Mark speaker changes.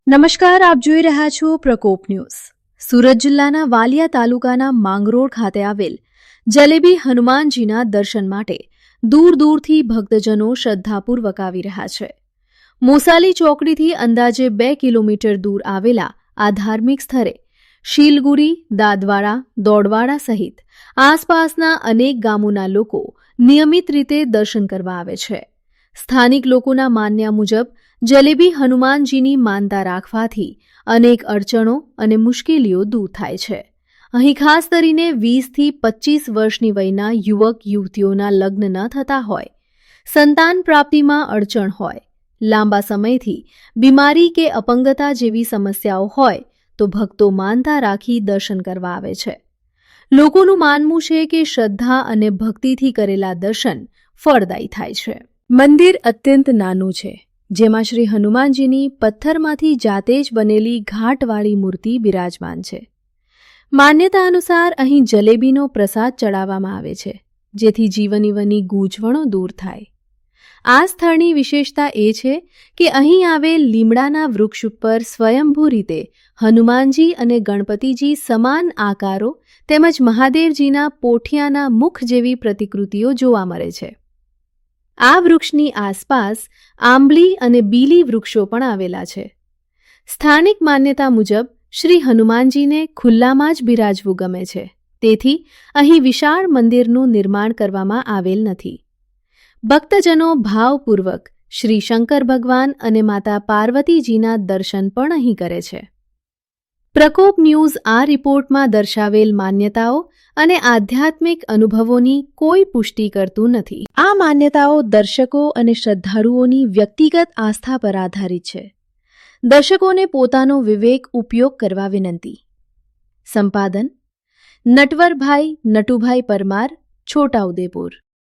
Speaker 1: નમસ્કાર, આપ જોઈ રહ્યા છો પ્રકોપ ન્યૂઝ. સુરત જિલ્લાના વાલિયા તાલુકાના માંગરોળ ખાતે આવેલ જલેબી હનુમાનજીના દર્શન માટે દૂર દૂરથી ભક્તજનો શ્રદ્ધાપૂર્વક આવી રહ્યા છે. મોસાલી ચોકડીથી અંદાજે 2 કિલોમીટર દૂર આવેલા આ ધાર્મિક સ્થળે શીલગુરી, દાદવાડા, દોડવાડા સહિત આસપાસના અનેક ગામોના લોકો નિયમિત રીતે દર્શન કરવા આવે છે. સ્થાનિક લોકોના માન્યા મુજબ જલેબી હનુમાનજીની માનતા રાખવાથી અનેક અડચણો અને મુશ્કેલીઓ દૂર થાય છે. અહીં ખાસ કરીને 20થી 25 વર્ષની વયના યુવક યુવતીઓના લગ્ન ન થતા હોય, સંતાન પ્રાપ્તિમાં અડચણ હોય, લાંબા સમયથી બીમારી કે અપંગતા જેવી સમસ્યાઓ હોય તો ભક્તો માનતા રાખી દર્શન કરવા આવે છે. લોકોનું માનવું છે કે શ્રદ્ધા અને ભક્તિથી કરેલા દર્શન ફળદાયી થાય છે. મંદિર અત્યંત નાનું છે, જેમાં શ્રી હનુમાનજીની પથ્થરમાંથી જાતે જ બનેલી ઘાટવાળી મૂર્તિ બિરાજમાન છે. માન્યતા અનુસાર અહીં જલેબીનો પ્રસાદ ચડાવવામાં આવે છે, જેથી જીવનીવની ગૂંચવણો દૂર થાય. આ સ્થળની વિશેષતા એ છે કે અહીં આવેલ લીમડાના વૃક્ષ ઉપર સ્વયંભૂ રીતે હનુમાનજી અને ગણપતિજી સમાન આકારો તેમજ મહાદેવજીના પોઠિયાના મુખ જેવી પ્રતિકૃતિઓ જોવા મળે છે. આ વૃક્ષની આસપાસ આંબલી અને બીલી વૃક્ષો પણ આવેલા છે. સ્થાનિક માન્યતા મુજબ શ્રી હનુમાનજીને ખુલ્લામાં જ બિરાજવું ગમે છે, તેથી અહીં વિશાળ મંદિરનું નિર્માણ કરવામાં આવેલ નથી. ભક્તજનો ભાવપૂર્વક શ્રી શંકર ભગવાન અને માતા પાર્વતીજીના દર્શન પણ અહીં કરે છે. પ્રકોપ ન્યૂઝ આ રિપોર્ટમાં દર્શાવેલ માન્યતાઓ અને આધ્યાત્મિક અનુભવોની કોઈ પુષ્ટિ કરતું નથી. આ માન્યતાઓ દર્શકો અને શ્રદ્ધાળુઓની વ્યક્તિગત આસ્થા પર આધારિત છે. દર્શકોને પોતાનો વિવેક ઉપયોગ કરવા વિનંતી. સંપાદન નટવરભાઈ નટુભાઈ પરમાર, છોટાઉદેપુર.